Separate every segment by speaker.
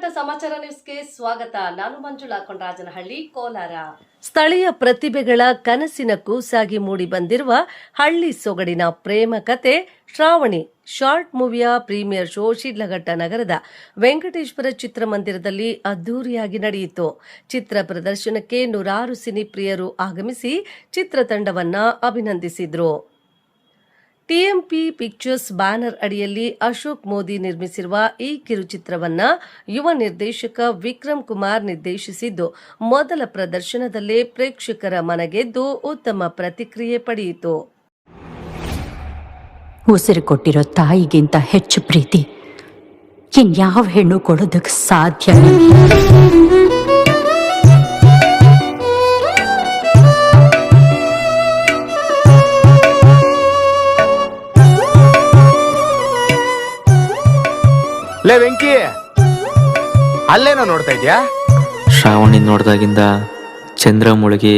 Speaker 1: ಸ್ವಾಗತ ಸಮಾಚಾರ ನ್ಯೂಸ್ಗೆ ಸ್ವಾಗತ. ನಾನು ಮಂಜುಳಾ ಕೊಂಡರಾಜನಹಳ್ಳಿ, ಕೋಲಾರ. ಸ್ಥಳೀಯ ಪ್ರತಿಭೆಗಳ ಕನಸಿನ ಕೂಸಾಗಿ ಮೂಡಿ ಬಂದಿರುವ ಹಳ್ಳಿ ಸೊಗಡಿನ ಪ್ರೇಮ ಕತೆ ಶ್ರಾವಣಿ ಶಾರ್ಟ್ ಮೂವಿಯ ಪ್ರೀಮಿಯರ್ ಶೋ ಶಿಡ್ಲಘಟ್ಟ ನಗರದ ವೆಂಕಟೇಶ್ವರ ಚಿತ್ರಮಂದಿರದಲ್ಲಿ ಅದ್ದೂರಿಯಾಗಿ ನಡೆಯಿತು. ಚಿತ್ರ ಪ್ರದರ್ಶನಕ್ಕೆ ನೂರಾರು ಸಿನಿ ಪ್ರಿಯರು ಆಗಮಿಸಿ ಚಿತ್ರತಂಡವನ್ನ ಅಭಿನಂದಿಸಿದ್ರು. ಟಿಎಂಪಿ ಪಿಕ್ಚರ್ಸ್ ಬ್ಯಾನರ್ ಅಡಿಯಲ್ಲಿ ಅಶೋಕ್ ಮೋದಿ ನಿರ್ಮಿಸಿರುವ ಈ ಕಿರುಚಿತ್ರವನ್ನ ಯುವ ನಿರ್ದೇಶಕ ವಿಕ್ರಮ್ ಕುಮಾರ್ ನಿರ್ದೇಶಿಸಿದ್ದು, ಮೊದಲ ಪ್ರದರ್ಶನದಲ್ಲೇ ಪ್ರೇಕ್ಷಕರ ಮನಗೆದ್ದು ಉತ್ತಮ ಪ್ರತಿಕ್ರಿಯೆ ಪಡೆಯಿತು.
Speaker 2: ಉಸಿರು ಕೊಟ್ಟಿರೋ ತಾಯಿಗಿಂತ ಹೆಚ್ಚು ಪ್ರೀತಿ ಇನ್ಯಾವ ಹೆಣ್ಣು ಕೊಡೋದಕ್ಕೆ ಸಾಧ್ಯ?
Speaker 3: ಲೇ ವೆಂಕಿ, ಅಲ್ಲೇನೋ ನೋಡ್ತಾ ಇದ್ಯಾ?
Speaker 4: ಶ್ರಾವಣಿ ನೋಡ್ದಾಗಿಂದ ಚಂದ್ರ ಮುಳುಗಿ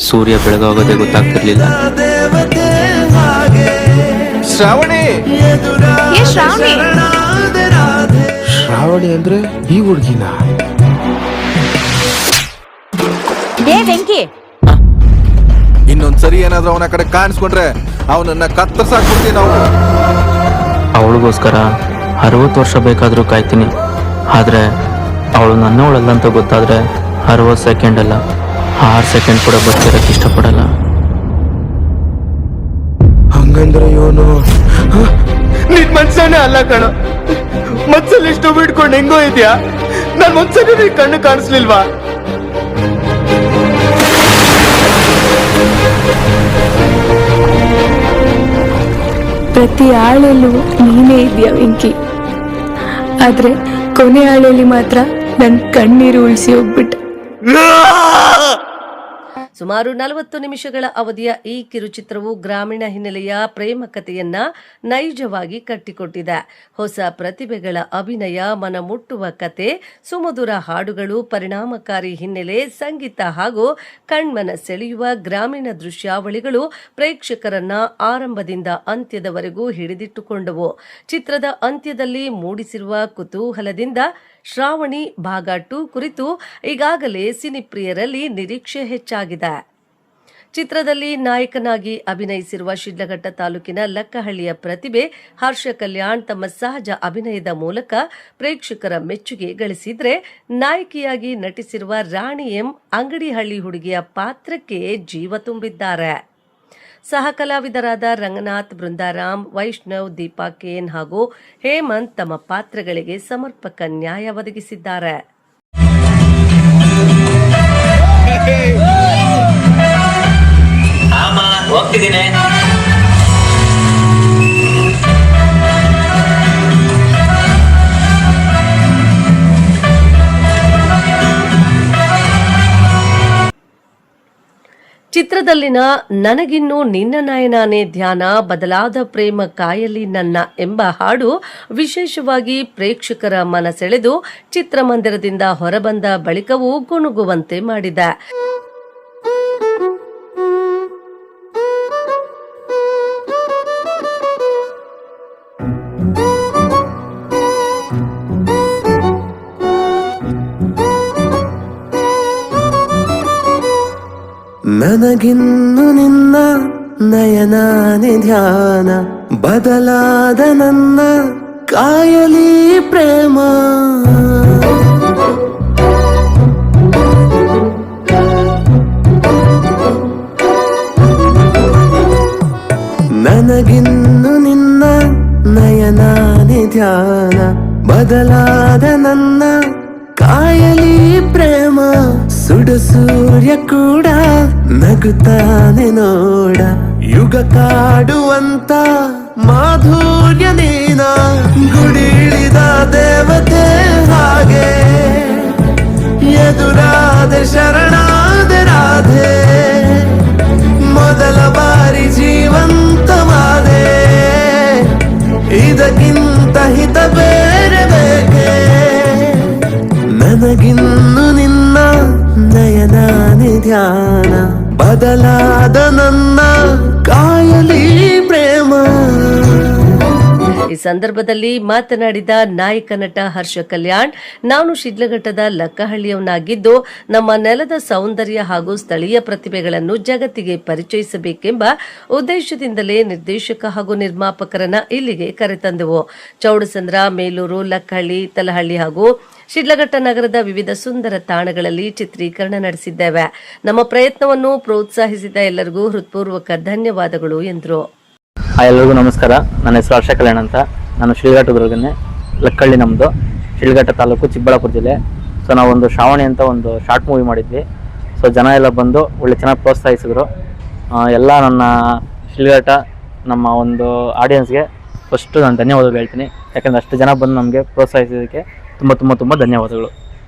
Speaker 4: ಸೂರ್ಯ ಬೆಳಗಾಗೋದೇ ಗೊತ್ತಾಗ್ತಿರ್ಲಿಲ್ಲ.
Speaker 3: ಶ್ರಾವಣಿ ಶ್ರಾವಣಿ ಅಂದ್ರೆ ಈ ಹುಡುಗಿನ?
Speaker 2: ವೆಂಕಿ,
Speaker 3: ಇನ್ನೊಂದ್ಸರಿ ಏನಾದ್ರೂ ಅವನ ಕಡೆ ಕಾಣಿಸ್ಕೊಂಡ್ರೆ ಅವನನ್ನ ಕತ್ತರ್ಸಾಕ್ಬಿಡ್ತೀವಿ ನಾವು.
Speaker 4: ಅವಳಿಗೋಸ್ಕರ 60 ವರ್ಷ ಬೇಕಾದರೂ ಕಾಯ್ತೀನಿ. ಆದರೆ ಅವಳು ನನ್ನವಳಲ್ಲ ಅಂತ ಗೊತ್ತಾದರೆ 60 ಸೆಕೆಂಡ್ ಅಲ್ಲ 6 ಸೆಕೆಂಡ್ ಕೂಡ ಬರ್ತಿರಕ್ಕೆ ಇಷ್ಟಪಡಲ್ಲ.
Speaker 3: ಹಂಗಂದ್ರೆ ಇವನು ನಿನ್ ಮನ್ಸನೇ ಅಲ್ಲ ಕಣ. ಮನ್ಸಲ್ಲಿ ಇಷ್ಟು ಬಿಟ್ಕೊಂಡು ಹೆಂಗೋ ಇದೆಯಾ? ನನ್ ಮನ್ಸಲ್ಲಿ ನೀನ್ ಕಣ್ಣು ಕಾಣಿಸ್ಲಿಲ್ವಾ?
Speaker 5: ಪ್ರತಿ ಆಳಲ್ಲೂ ನೀನೇ ಇದೆಯಾ ವೆಂಕಿ. ಆದ್ರೆ ಕೊನೆ ಆಳಲ್ಲಿ ಮಾತ್ರ ನನ್ ಕಣ್ಣೀರು ಉಳಿಸಿ ಹೋಗ್ಬಿಟ್ಟ.
Speaker 1: ಸುಮಾರು 40 ನಿಮಿಷಗಳ ಅವಧಿಯ ಈ ಕಿರುಚಿತ್ರವು ಗ್ರಾಮೀಣ ಹಿನ್ನೆಲೆಯ ಪ್ರೇಮ ಕಥೆಯನ್ನ ನೈಜವಾಗಿ ಕಟ್ಟಿಕೊಟ್ಟಿದೆ. ಹೊಸ ಪ್ರತಿಭೆಗಳ ಅಭಿನಯ, ಮನಮುಟ್ಟುವ ಕತೆ, ಸುಮಧುರ ಹಾಡುಗಳು, ಪರಿಣಾಮಕಾರಿ ಹಿನ್ನೆಲೆ, ಸಂಗೀತ ಹಾಗೂ ಕಣ್ಮನ ಸೆಳೆಯುವ ಗ್ರಾಮೀಣ ದೃಶ್ಯಾವಳಿಗಳು ಪ್ರೇಕ್ಷಕರನ್ನ ಆರಂಭದಿಂದ ಅಂತ್ಯದವರೆಗೂ ಹಿಡಿದಿಟ್ಟುಕೊಂಡವು. ಚಿತ್ರದ ಅಂತ್ಯದಲ್ಲಿ ಮೂಡಿಸಿರುವ ಕುತೂಹಲದಿಂದ ಶ್ರಾವಣಿ ಭಾಗ 2 ಕುರಿತು ಈಗಾಗಲೇ ಸಿನಿಪ್ರಿಯರಲ್ಲಿ ನಿರೀಕ್ಷೆ ಹೆಚ್ಚಾಗಿದೆ. ಚಿತ್ರದಲ್ಲಿ ನಾಯಕನಾಗಿ ಅಭಿನಯಿಸಿರುವ ಶಿಡ್ಲಘಟ್ಟ ತಾಲೂಕಿನ ಲಕ್ಕಹಳ್ಳಿಯ ಪ್ರತಿಭೆ ಹರ್ಷ ಕಲ್ಯಾಣ್ ತಮ್ಮ ಸಹಜ ಅಭಿನಯದ ಮೂಲಕ ಪ್ರೇಕ್ಷಕರ ಮೆಚ್ಚುಗೆ ಗಳಿಸಿದ್ರೆ, ನಾಯಕಿಯಾಗಿ ನಟಿಸಿರುವ ರಾಣಿ ಎಂ ಅಂಗಡಿಹಳ್ಳಿ ಹುಡುಗಿಯ ಪಾತ್ರಕ್ಕೆ ಜೀವ ತುಂಬಿದ್ದಾರೆ. ಸಹ ಕಲಾವಿದರಾದ ರಂಗನಾಥ್, ಬೃಂದಾರಾಮ್, ವೈಷ್ಣವ್, ದೀಪಾ ಕೇನ್ ಹಾಗೂ ಹೇಮಂತ್ ತಮ್ಮ ಪಾತ್ರಗಳಿಗೆ ಸಮರ್ಪಕ ನ್ಯಾಯ ಒದಗಿಸಿದ್ದಾರೆ. ಚಿತ್ರದಲ್ಲಿನ ನನಗಿನ್ನು ನಿನ್ನ ನಯನಾನೇ ಧ್ಯಾನ, ಬದಲಾದ ಪ್ರೇಮ ಕಾಯಲಿ ನನ್ನ ಎಂಬ ಹಾಡು ವಿಶೇಷವಾಗಿ ಪ್ರೇಕ್ಷಕರ ಮನ ಸೆಳೆದು ಚಿತ್ರಮಂದಿರದಿಂದ ಹೊರಬಂದ ಬಳಿಕವೂ ಗುನುಗುವಂತೆ ಮಾಡಿದೆ.
Speaker 6: ನನಗಿನ್ನು ನಿನ್ನ ನಯನಾನೆ ಧ್ಯಾನ, ಬದಲಾದ ನನ್ನ ಕಾಯಲಿ ಪ್ರೇಮ. ನನಗಿನ್ನು ನಿನ್ನ ನಯನಾನೆ ಧ್ಯಾನ, ಬದಲಾದ ನನ್ನ ಕಾಯಲಿ ಪ್ರೇಮ. ಸುಡು ಸೂರ್ಯ ಕೂಡ ನಗುತ್ತಾನೆ ನೋಡ, ಯುಗ ಕಾಡುವಂತ ಮಾಧುರ್ಯ ನೀನ. ಗುಡಿಳಿದ ದೇವತೆ ಹಾಗೆ ಎದುರಾದೆ ಶರಣಾದೆ ರಾಧೆ, ಮೊದಲ ಬಾರಿ ಜೀವಂತವಾದೆ. ಇದಕ್ಕಿಂತ ಹಿತ ಬೇರೆ ಬೇಕೆ? ನನಗಿನ್ನು ನಿನ್ನ ನಯನಾನೆ ಧ್ಯಾನ, ಬದಲಾದ ನನ್ನ ಕಾಯಲಿ ಪ್ರೇಮ.
Speaker 1: ಈ ಸಂದರ್ಭದಲ್ಲಿ ಮಾತನಾಡಿದ ನಾಯಕ ನಟ ಹರ್ಷ ಕಲ್ಯಾಣ್, ನಾನು ಶಿಡ್ಲಘಟ್ಟದ ಲಕ್ಕಹಳ್ಳಿಯವನಾಗಿದ್ದು ನಮ್ಮ ನೆಲದ ಸೌಂದರ್ಯ ಹಾಗೂ ಸ್ಥಳೀಯ ಪ್ರತಿಭೆಗಳನ್ನು ಜಗತ್ತಿಗೆ ಪರಿಚಯಿಸಬೇಕೆಂಬ ಉದ್ದೇಶದಿಂದಲೇ ನಿರ್ದೇಶಕ ಹಾಗೂ ನಿರ್ಮಾಪಕರನ್ನ ಇಲ್ಲಿಗೆ ಕರೆತಂದೆವು. ಚೌಡಸಂದ್ರ, ಮೇಲೂರು, ಲಕ್ಕಹಳ್ಳಿ, ತಲಹಳ್ಳಿ ಹಾಗೂ ಶಿಡ್ಲಘಟ್ಟ ನಗರದ ವಿವಿಧ ಸುಂದರ ತಾಣಗಳಲ್ಲಿ ಚಿತ್ರೀಕರಣ ನಡೆಸಿದ್ದೇವೆ. ನಮ್ಮ ಪ್ರಯತ್ನವನ್ನು ಪ್ರೋತ್ಸಾಹಿಸಿದ ಎಲ್ಲರಿಗೂ ಹೃತ್ಪೂರ್ವಕ ಧನ್ಯವಾದಗಳು ಎಂದರು.
Speaker 4: ಎಲ್ಲರಿಗೂ ನಮಸ್ಕಾರ. ನನ್ನ ಹೆಸರು ಹರ್ಷ ಕಲ್ಯಾಣ್ ಅಂತ. ನಾನು ಶಿಡ್ಲಘಟ್ಟದುರ್ಗನೇ, ಲಕ್ಕಹಳ್ಳಿ ನಮ್ಮದು, ಶಿಡ್ಲಘಟ್ಟ ತಾಲೂಕು, ಚಿಕ್ಕಬಳ್ಳಾಪುರ ಜಿಲ್ಲೆ. ಸೊ ನಾವೊಂದು ಶ್ರಾವಣಿ ಅಂತ ಒಂದು ಶಾರ್ಟ್ ಮೂವಿ ಮಾಡಿದ್ವಿ. ಸೊ ಜನ ಎಲ್ಲ ಬಂದು ಒಳ್ಳೆ ಚೆನ್ನಾಗಿ ಪ್ರೋತ್ಸಾಹಿಸಿದ್ರು. ಎಲ್ಲ ನನ್ನ ಶಿಡ್ಲಘಟ್ಟ ನಮ್ಮ ಒಂದು ಆಡಿಯನ್ಸ್ಗೆ ಫಸ್ಟು ನಾನು ಧನ್ಯವಾದಗಳು ಹೇಳ್ತೀನಿ. ಯಾಕಂದರೆ ಅಷ್ಟು ಜನ ಬಂದು ನಮಗೆ ಪ್ರೋತ್ಸಾಹಿಸೋದಕ್ಕೆ ತುಂಬ ತುಂಬ ತುಂಬ ಧನ್ಯವಾದಗಳು.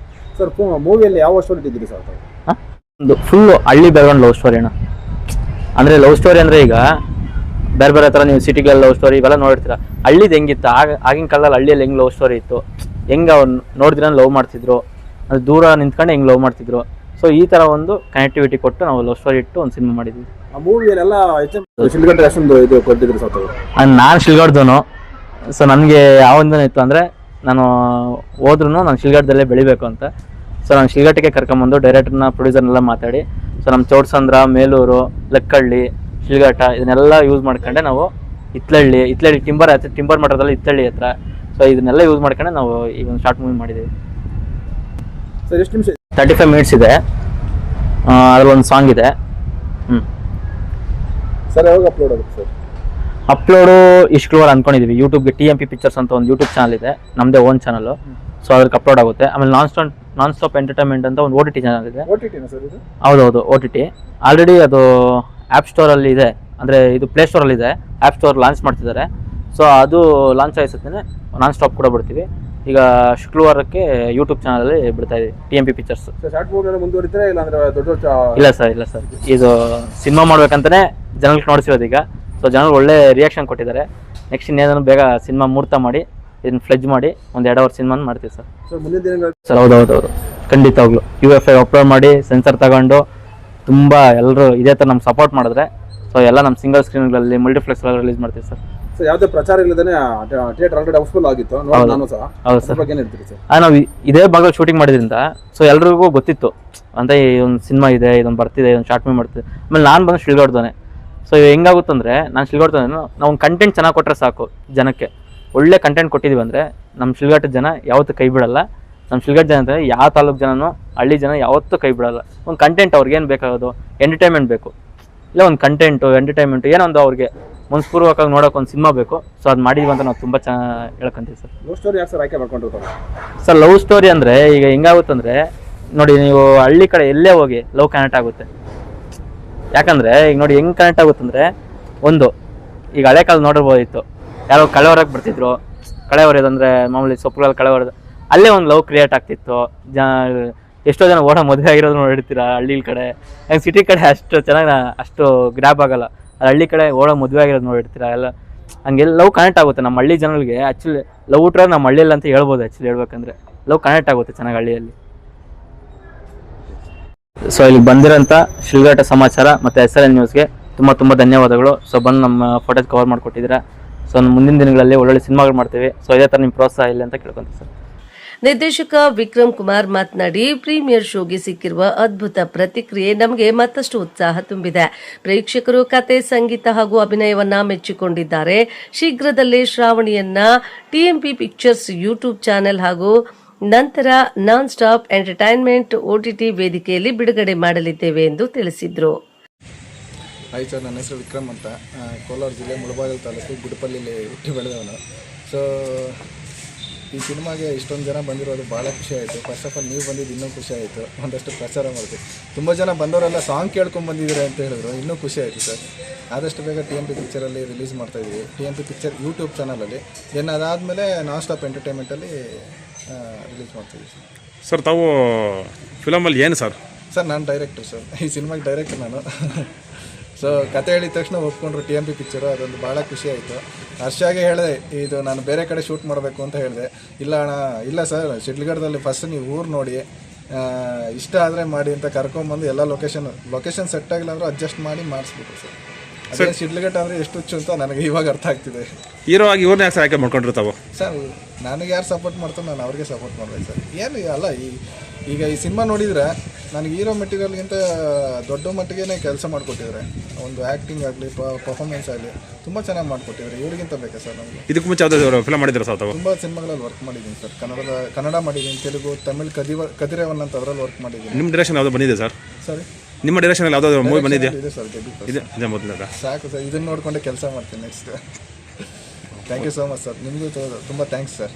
Speaker 3: ಸರ್, ಮೂವಿಯಲ್ಲಿ ಯಾವ ಸ್ಟೋರಿ ಇದ್ದಿರಿ ಸರ್?
Speaker 4: ಒಂದು ಫುಲ್ಲು ಹಳ್ಳಿ ಬ್ಯಾಕ್ಗ್ರೌಂಡ್ ಲವ್ ಸ್ಟೋರಿ ಅಣ್ಣ. ಅಂದರೆ ಲವ್ ಸ್ಟೋರಿ ಅಂದರೆ ಈಗ ಬೇರೆ ಬೇರೆ ಥರ ನೀವು ಸಿಟಿಗಳಲ್ಲಿ ಲವ್ ಸ್ಟೋರಿ ಇವೆಲ್ಲ ನೋಡಿರ್ತೀರ. ಹಳ್ಳಿದು ಹೆಂಗಿತ್ತು ಆಗಿನ ಕಾಲದಲ್ಲಿ ಹಳ್ಳಿಯಲ್ಲಿ ಹೆಂಗೆ ಲವ್ ಸ್ಟೋರಿ ಇತ್ತು, ಹೆಂಗೆ ಅವ್ರು ನೋಡಿದ್ರೆ ಲವ್ ಮಾಡ್ತಿದ್ರು, ಅದು ದೂರ ನಿಂತ್ಕೊಂಡು ಹೆಂಗೆ ಲವ್ ಮಾಡ್ತಿದ್ರು. ಸೊ ಈ ಥರ ಒಂದು ಕನೆಕ್ಟಿವಿಟಿ ಕೊಟ್ಟು ನಾವು ಲವ್ ಸ್ಟೋರಿ ಇಟ್ಟು ಒಂದು ಸಿನಿಮಾ ಮಾಡಿದ್ವಿ.
Speaker 3: ಆ ಮೂವಿಯಲ್ಲೆಲ್ಲ ಶಿಡ್ಲಘಟ್ಟ ಅಷ್ಟೊಂದು ಇದು ಕೊಟ್ಟಿದ್ರು ಸರ್?
Speaker 4: ನಾನು ಶಿಡ್ಲಘಟ್ಟದವನು. ಸೊ ನನಗೆ ಯಾವೊಂದನೇ ಇತ್ತು ಅಂದರೆ ನಾನು ಹೋದ್ರೂ ನಾನು ಶಿಡ್ಲಘಟ್ಟದಲ್ಲೇ ಬೆಳಿಬೇಕು ಅಂತ. ಸೊ ನಾನು ಶಿಡ್ಲಘಟ್ಟಕ್ಕೆ ಕರ್ಕೊಂಬಂದು ಡೈರೆಕ್ಟರ್ನ, ಪ್ರೊಡ್ಯೂಸರ್ನೆಲ್ಲ ಮಾತಾಡಿ, ಸೊ ನಮ್ಮ ಚೌಡಸಂದ್ರ, ಮೇಲೂರು, ಲಕ್ಕಹಳ್ಳಿ, ಶಿಡ್ಲಘಟ್ಟ ಇದನ್ನೆಲ್ಲ ಯೂಸ್ ಮಾಡ್ಕೊಂಡೆ ನಾವು ಇತ್ಲಹಳ್ಳಿ ಟಿಂಬರ್ ಮಠದಲ್ಲಿ ಇತ್ಲಹಳ್ಳಿ ಹತ್ರ. ಸೊ ಇದನ್ನೆಲ್ಲ ಯೂಸ್ ಮಾಡ್ಕೊಂಡೆ ನಾವು ಈಗ ಒಂದು ಶಾರ್ಟ್ ಮೂವಿ ಮಾಡಿದ್ದೀವಿ.
Speaker 3: ಸರ್, ಎಷ್ಟು ನಿಮಿಷ?
Speaker 4: 35 ಮಿನಿಟ್ಸ್ ಇದೆ. ಅದರಲ್ಲೊಂದು ಸಾಂಗ್ ಇದೆ.
Speaker 3: ಸರ್, ಯಾವಾಗ ಅಪ್ಲೋಡ್ ಆಗುತ್ತೆ ಸರ್?
Speaker 4: ಅಪ್ಲೋಡು ಇಷ್ಟು ಅಂದ್ಕೊಂಡಿದ್ದೀವಿ. ಯೂಟ್ಯೂಬ್ಗೆ TMP ಪಿಕ್ಚರ್ಸ್ ಅಂತ ಒಂದು ಯೂಟ್ಯೂಬ್ ಚಾನಲ್ ಇದೆ, ನಮ್ಮದೇ ಓನ್ ಚಾನಲು. ಸೊ ಅದಕ್ಕೆ ಅಪ್ಲೋಡ್ ಆಗುತ್ತೆ. ಆಮೇಲೆ ನಾನ್ ಸ್ಟಾಪ್ ಎಂಟರ್ಟೈನ್ಮೆಂಟ್ ಅಂತ ಒಂದು OTT ಚಾನಲ್ ಇದೆ.
Speaker 3: ಸರ್ ಇದು?
Speaker 4: ಹೌದೌದು, OTT. ಆಲ್ರೆಡಿ ಅದು ಆ್ಯಪ್ ಸ್ಟೋರಲ್ಲಿ ಇದೆ, ಅಂದರೆ ಇದು ಪ್ಲೇಸ್ಟೋರಲ್ಲಿ ಇದೆ. ಆ್ಯಪ್ ಸ್ಟೋರ್ ಲಾಂಚ್ ಮಾಡ್ತಿದ್ದಾರೆ. ಸೊ ಅದು ಲಾಂಚ್ ಆಗಿಸುತ್ತೇ ನಾನ್ ಸ್ಟಾಪ್ ಕೂಡ ಬಿಡ್ತೀವಿ. ಈಗ ಶುಕ್ರವಾರಕ್ಕೆ ಯೂಟ್ಯೂಬ್ ಚಾನಲಲ್ಲಿ ಬಿಡ್ತಾ ಇದ್ದೀವಿ TMP ಪಿಕ್ಚರ್ಸ್.
Speaker 3: ಶಾರ್ಟ್ ಮೂವಿ ಮುಂದುವರಿತಾರೆ ಇಲ್ಲ ಅಂದ್ರೆ ದೊಡ್ಡ?
Speaker 4: ಇಲ್ಲ ಸರ್, ಇದು ಸಿನಿಮಾ ಮಾಡ್ಬೇಕಂತಾನೆ ಜನಗಳಿಗೆ ನೋಡಿಸಿರೋದು ಈಗ. ಸೊ ಜನರು ಒಳ್ಳೆ ರಿಯಾಕ್ಷನ್ ಕೊಟ್ಟಿದ್ದಾರೆ. ನೆಕ್ಸ್ಟ್ ಇನ್ನೇನಾದ್ರು ಬೇಗ ಸಿನಿಮಾ ಮುಹೂರ್ತ ಮಾಡಿ ಇದನ್ನ ಫ್ಲೆಜ್ ಮಾಡಿ ಒಂದು 2 ಅವರ್ ಸಿನಿಮಾ ಮಾಡ್ತೀವಿ ಸರ್.
Speaker 3: ಮುಂದಿನ ದಿನಗಳಲ್ಲಿ
Speaker 4: ಸರ್ ಹೌದೌದು, ಖಂಡಿತವಾಗ್ಲು UFI ಅಪ್ಲೋಡ್ ಮಾಡಿ ಸೆನ್ಸರ್ ತಗೊಂಡು ತುಂಬ ಎಲ್ಲರೂ ಇದೇ ಥರ ನಮ್ಗೆ ಸಪೋರ್ಟ್ ಮಾಡಿದ್ರೆ ಸೊ ಎಲ್ಲ ನಮ್ಮ ಸಿಂಗಲ್ ಸ್ಕ್ರೀನ್ಗಳಲ್ಲಿ ಮಲ್ಟಿಪ್ಲೆಕ್ಸ್ಗಳಲ್ಲಿ ರಿಲೀಸ್ ಮಾಡ್ತೀವಿ ಸರ್.
Speaker 3: ಸರ್, ಯಾವುದೇ ಪ್ರಚಾರ ಇಲ್ಲದೇ ಥಿಯೇಟರ್ ಆಲ್ರೆಡಿ ಹೌಸ್ಫುಲ್ ಆಗಿತ್ತು. ನಾನು ಸಹ
Speaker 4: ಹೌದು ಸರ್.
Speaker 3: ಬಗ್ಗೆ ಹೇಳ್ತೀರಿ ಸರ್?
Speaker 4: ನಾವು ಇದೇ ಭಾಗದಲ್ಲಿ ಶೂಟಿಂಗ್ ಮಾಡಿದ್ರಿಂದ ಸೊ ಎಲ್ರಿಗೂ ಗೊತ್ತಿತ್ತು ಅಂತ ಇದೊಂದು ಸಿನಿಮಾ ಇದೆ, ಇದೊಂದು ಬರ್ತಿದೆ, ಇದೊಂದು ಶಾರ್ಟ್ ಮೂವಿ ಮಾಡ್ತಿದೆ. ಆಮೇಲೆ ನಾನು ಬಂದು ಶಿಡ್ಲಘಟ್ಟದವನೇ. ಸೊ ಹೆಂಗಾಗುತ್ತಂದರೆ ನಾನು ಶಿಡ್ಲಘಟ್ಟದವನು, ನಾವು ಒಂದು ಕಂಟೆಂಟ್ ಚೆನ್ನಾಗಿ ಕೊಟ್ಟರೆ ಸಾಕು ಜನಕ್ಕೆ. ಒಳ್ಳೆ ಕಂಟೆಂಟ್ ಕೊಟ್ಟಿದ್ದೀವಿ ಅಂದರೆ ನಮ್ಮ ಶಿಡ್ಲಘಟ್ಟದ ಜನ ಯಾವತ್ತೂ ಕೈ ಬಿಡಲ್ಲ. ನಮ್ಮ ಶಿಡ್ಲಘಟ್ಟ ಜನ ಅಂದರೆ ಯಾವ ತಾಲೂಕು ಜನನೋ ಹಳ್ಳಿ ಜನ ಯಾವತ್ತೂ ಕೈ ಬಿಡಲ್ಲ. ಒಂದು ಕಂಟೆಂಟ್ ಅವ್ರಿಗೇನು ಬೇಕಾಗೋದು, ಎಂಟರ್ಟೈನ್ಮೆಂಟ್ ಬೇಕು, ಇಲ್ಲ ಒಂದು ಕಂಟೆಂಟು ಎಂಟರ್ಟೈನ್ಮೆಂಟು ಏನೋ ಒಂದು ಅವ್ರಿಗೆ ಮನಸ್ಪೂರ್ವಕವಾಗಿ ನೋಡೋಕೆ ಒಂದು ಸಿನಿಮಾ ಬೇಕು. ಸೊ ಅದು ಮಾಡಿದ್ವಿ ಅಂತ ನಾವು ತುಂಬ ಚೆನ್ನಾಗಿ ಹೇಳ್ಕೊಂತೀವಿ ಸರ್.
Speaker 3: ಲವ್ ಸ್ಟೋರಿ ಯಾಕೆ ಸರ್ ಆಯ್ಕೆ ಮಾಡ್ಕೊಂಡಿರ್ತಾರೆ
Speaker 4: ಸರ್? ಲವ್ ಸ್ಟೋರಿ ಅಂದರೆ ಈಗ ಹೆಂಗಾಗುತ್ತಂದರೆ ನೋಡಿ, ನೀವು ಹಳ್ಳಿ ಕಡೆ ಎಲ್ಲೇ ಹೋಗಿ ಲವ್ ಕನೆಕ್ಟ್ ಆಗುತ್ತೆ. ಯಾಕಂದರೆ ಈಗ ನೋಡಿ ಹೆಂಗೆ ಕನೆಕ್ಟ್ ಆಗುತ್ತಂದರೆ, ಒಂದು ಈಗ ಹಳೆ ಕಾಲ ನೋಡಿರ್ಬೋದಿತ್ತು, ಯಾರೋ ಕಳೆ ಹೊರಗೆ ಬರ್ತಿದ್ರು, ಕಳೆ ಹೊರೆಯೋದಂದರೆ ಮಾಮೂಲಿ ಸೊಪ್ಪುಗಳಲ್ಲಿ ಕಳೆ ಹೊರೆದು ಅಲ್ಲೇ ಒಂದು ಲವ್ ಕ್ರಿಯೇಟ್ ಆಗ್ತಿತ್ತು. ಎಷ್ಟೋ ಜನ ಓಡೋ ಮದುವೆ ಆಗಿರೋದು ನೋಡಿರ್ತೀರ ಹಳ್ಳಿ ಕಡೆ. ಹೆಂಗೆ ಸಿಟಿ ಕಡೆ ಅಷ್ಟು ಚೆನ್ನಾಗಿ ಅಷ್ಟು ಗ್ರ್ಯಾಬ್ ಆಗಲ್ಲ. ಹಳ್ಳಿ ಕಡೆ ಓಡೋ ಮದುವೆ ಆಗಿರೋದು ನೋಡಿರ್ತೀರ ಎಲ್ಲ. ಹಂಗೆಲ್ಲ ಲವ್ ಕನೆಕ್ಟ್ ಆಗುತ್ತೆ ನಮ್ಮ ಹಳ್ಳಿ ಜನಗಳಿಗೆ. ಆ್ಯಕ್ಚುಲಿ ಲವ್ ಹುಟ್ಟರೆ ನಮ್ಮ ಹಳ್ಳಿಯಲ್ಲಿ ಅಂತ ಹೇಳ್ಬೋದು. ಆ್ಯಕ್ಚುಲಿ ಹೇಳ್ಬೇಕಂದ್ರೆ ಲವ್ ಕನೆಕ್ಟ್ ಆಗುತ್ತೆ ಚೆನ್ನಾಗಿ ಹಳ್ಳಿಯಲ್ಲಿ. ಸೊ ಇಲ್ಲಿ ಬಂದಿರೋಂಥ ಶಿಡ್ಲಘಟ್ಟ ಸಮಾಚಾರ ಮತ್ತು SRN ನ್ಯೂಸ್ಗೆ ತುಂಬ ಧನ್ಯವಾದಗಳು. ಸೊ ಬಂದು ನಮ್ಮ ಫೋಟೋಸ್ ಕವರ್ ಮಾಡಿಕೊಟ್ಟಿದ್ದೀರಾ. ಸೊ ಮುಂದಿನ ದಿನಗಳಲ್ಲಿ ಒಳ್ಳೊಳ್ಳೆ ಸಿನಿಮಾಗಳು ಮಾಡ್ತೀವಿ. ಸೊ ಇದೇ ಥರ ನಿಮ್ಮ ಪ್ರೋತ್ಸಾಹ ಇಲ್ಲ ಅಂತ ಕೇಳ್ಕೊಂತೀವಿ ಸರ್.
Speaker 1: ನಿರ್ದೇಶಕ ವಿಕ್ರಮ್ ಕುಮಾರ್ ಮಾತನಾಡಿ, ಪ್ರೀಮಿಯರ್ ಶೋಗೆ ಸಿಕ್ಕಿರುವ ಅದ್ಭುತ ಪ್ರತಿಕ್ರಿಯೆ ನಮಗೆ ಮತ್ತಷ್ಟು ಉತ್ಸಾಹ ತುಂಬಿದೆ. ಪ್ರೇಕ್ಷಕರು ಕತೆ, ಸಂಗೀತ ಹಾಗೂ ಅಭಿನಯವನ್ನ ಮೆಚ್ಚಿಕೊಂಡಿದ್ದಾರೆ. ಶೀಘ್ರದಲ್ಲೇ ಶ್ರಾವಣಿಯನ್ನ TMP ಪಿಕ್ಚರ್ಸ್ ಯೂಟ್ಯೂಬ್ ಚಾನೆಲ್ ಹಾಗೂ ನಂತರ ನಾನ್ ಸ್ಟಾಪ್ ಎಂಟರ್ಟೈನ್ಮೆಂಟ್ OTT ವೇದಿಕೆಯಲ್ಲಿ ಬಿಡುಗಡೆ ಮಾಡಲಿದ್ದೇವೆ ಎಂದು ತಿಳಿಸಿದರು.
Speaker 7: ಹಾಯ್ ಸರ್, ನನ್ನ ಹೆಸರು ವಿಕ್ರಮ್ ಅಂತ. ಕೋಲಾರ ಜಿಲ್ಲೆ ಮುಳಬಾಗಿಲು ತಾಲೂಕು ಗುಡಪಲ್ಲಿಲಿ ಹುಟ್ಟಿ ಬೆಳೆದವನು. ಸೊ ಈ ಸಿನಿಮಾಗೆ ಇಷ್ಟೊಂದು ಜನ ಬಂದಿರೋದು ಭಾಳ ಖುಷಿ ಆಯಿತು. ಫಸ್ಟ್ ಆಫ್ ಆಲ್ ನೀವು ಬಂದಿದ್ದು ಇನ್ನೂ ಖುಷಿ ಆಯಿತು. ಒಂದಷ್ಟು ಪ್ರಚಾರ ಮಾಡ್ತೀವಿ. ತುಂಬ ಜನ ಬಂದವರೆಲ್ಲ ಸಾಂಗ್ ಕೇಳ್ಕೊಂಡು ಬಂದಿದ್ದೀರಾ ಅಂತ ಹೇಳಿದ್ರು, ಇನ್ನೂ ಖುಷಿ ಆಯಿತು ಸರ್. ಆದಷ್ಟು ಬೇಗ TMP ಪಿಕ್ಚರಲ್ಲಿ ರಿಲೀಸ್ ಮಾಡ್ತಾಯಿದ್ದೀವಿ, TMP ಪಿಕ್ಚರ್ ಯೂಟ್ಯೂಬ್ ಚಾನಲಲ್ಲಿ. ದೆನ್ ಅದಾದಮೇಲೆ ನಾನ್ ಸ್ಟಾಪ್ ಎಂಟರ್ಟೈನ್ಮೆಂಟಲ್ಲಿ ರಿಲೀಸ್ ಮಾಡ್ತೀವಿ
Speaker 8: ಸರ್. ತಾವು ಫಿಲಮಲ್ಲಿ ಏನು ಸರ್?
Speaker 7: ಸರ್, ನಾನು ಡೈರೆಕ್ಟರ್ ಸರ್. ಈ ಸಿನಿಮಾಗೆ ಡೈರೆಕ್ಟರ್ ನಾನು. ಸೊ ಕತೆ ಹೇಳಿದ ತಕ್ಷಣ ಒಪ್ಕೊಂಡ್ರು TMP ಪಿಕ್ಚರು. ಅದೊಂದು ಭಾಳ ಖುಷಿ ಆಯಿತು. ಹರ್ಷಾಗೆ ಹೇಳಿದೆ, ಇದು ನಾನು ಬೇರೆ ಕಡೆ ಶೂಟ್ ಮಾಡಬೇಕು ಅಂತ ಹೇಳಿದೆ. ಇಲ್ಲ ಅಣ್ಣ, ಇಲ್ಲ ಸರ್, ಶಿಡ್ಲಘಟ್ಟದಲ್ಲಿ ಫಸ್ಟ್ ನೀವು ಊರು ನೋಡಿ ಇಷ್ಟ ಆದರೆ ಮಾಡಿ ಅಂತ ಕರ್ಕೊಂಬಂದು ಎಲ್ಲ ಲೊಕೇಶನ್ ಸೆಟ್ ಆಗಿಲ್ಲ ಅಂದರೂ ಅಡ್ಜಸ್ಟ್ ಮಾಡಿ ಮಾಡಿಸ್ಬಿಟ್ರು ಸರ್. ಅದೇ ಶಿಡ್ಲಘಟ್ಟ ಅಂದರೆ ಎಷ್ಟು ಹುಚ್ಚು ಅಂತ ನನಗೆ ಇವಾಗ ಅರ್ಥ ಆಗ್ತಿದೆ.
Speaker 8: ಹೀರೋ ಆಗಿ ಇವ್ರನ್ನ ಯಾಕೆ ಆಯ್ಕೆ ಮಾಡ್ಕೊಂಡ್ರು ತಾವು?
Speaker 7: ಸರ್ ನನಗೆ ಯಾರು ಸಪೋರ್ಟ್ ಮಾಡ್ತಾರೆ ನಾನು ಅವ್ರಿಗೆ ಸಪೋರ್ಟ್ ಮಾಡ್ಬೇಕು ಸರ್. ಏನು ಅಲ್ಲ ಈಗ ಈ ಸಿನಿಮಾ ನೋಡಿದರೆ ನನಗೆ ಹೀರೋ ಮೆಟೀರಿಯಲ್ಗಿಂತ ದೊಡ್ಡ ಮಟ್ಟಿಗೆ ಕೆಲಸ ಮಾಡಿಕೊಟ್ಟಿದ್ದಾರೆ. ಒಂದು ಆ್ಯಕ್ಟಿಂಗ್ ಆಗಲಿ ಪರ್ಫಾರ್ಮೆನ್ಸ್ ಆಗಲಿ ತುಂಬ ಚೆನ್ನಾಗಿ ಮಾಡಿಕೊಟ್ಟಿದ್ದಾರೆ. ಇವ್ರಿಗಿಂತ ಬೇಕಾ ಸರ್ ನಮಗೆ?
Speaker 8: ಇದಕ್ಕೂ ಮುಂಚೆ ಯಾವ್ದಾದ್ರು ಫಿಲಮ್ ಮಾಡಿದ್ರು ಸರ್ ತಾವು?
Speaker 7: ತುಂಬ ಸಿನಿಮಾಗಳಲ್ಲಿ ವರ್ಕ್ ಮಾಡಿದ್ದೀನಿ ಸರ್. ಕನ್ನಡ ಮಾಡಿದ್ದೀನಿ, ತೆಲುಗು, ತಮಿಳ್ ಕದಿರೇವನ್ ಅಂತ ಅದರಲ್ಲಿ ವರ್ಕ್ ಮಾಡಿದ್ದೀನಿ.
Speaker 8: ನಿಮ್ಮ ಡೈರೆಕ್ಷನ್ ಯಾವ್ದು ಬಂದಿದೆ ಸರ್?
Speaker 7: ಸರಿ,
Speaker 8: ನಿಮ್ಮ ಡೈರೆಕ್ಷನಲ್ಲಿ ಯಾವುದಾದ್ರು ಮೂವಿ ಬಂದಿದೆಯಾ?
Speaker 7: ಇದೆ ಸರ್, ಡೆಬ್ಯೂ
Speaker 8: ಇದೆ ಮೊದಲ.
Speaker 7: ಸಾಕು ಸರ್, ಇದನ್ನು ನೋಡಿಕೊಂಡೆ ಕೆಲಸ ಮಾಡ್ತೀನಿ next. Thank you so much sir. ನಿಮಗೂ ತುಂಬ ಥ್ಯಾಂಕ್ಸ್ ಸರ್.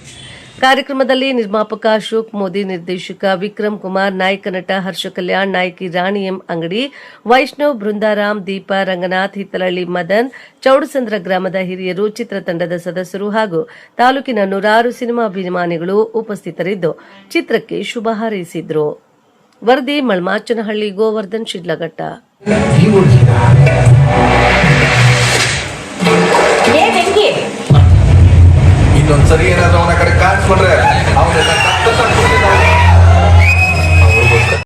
Speaker 1: ಕಾರ್ಯಕ್ರಮದಲ್ಲಿ ನಿರ್ಮಾಪಕ ಅಶೋಕ್ ಮೋದಿ, ನಿರ್ದೇಶಕ ವಿಕ್ರಮ್ ಕುಮಾರ್, ನಾಯಕ ನಟ ಹರ್ಷ ಕಲ್ಯಾಣ್, ನಾಯಕಿ ರಾಣಿ ಎಂ ಅಂಗಡಿ, ವೈಷ್ಣವ್, ಬೃಂದಾರಾಮ್, ದೀಪಾ, ರಂಗನಾಥ್, ಹಿತ್ತಲಹಳ್ಳಿ ಮದನ್, ಚೌಡಸಂದ್ರ ಗ್ರಾಮದ ಹಿರಿಯರು, ಚಿತ್ರತಂಡದ ಸದಸ್ಯರು ಹಾಗೂ ತಾಲೂಕಿನ ನೂರಾರು ಸಿನಿಮಾ ಅಭಿಮಾನಿಗಳು ಉಪಸ್ಥಿತರಿದ್ದು ಚಿತ್ರಕ್ಕೆ ಶುಭ ಹಾರೈಸಿದ್ರು. ವರದಿ ಮಳ್ಮಾಚನಹಳ್ಳಿ, ಗೋವರ್ಧನ್, ಶಿಡ್ಲಘಟ್ಟ.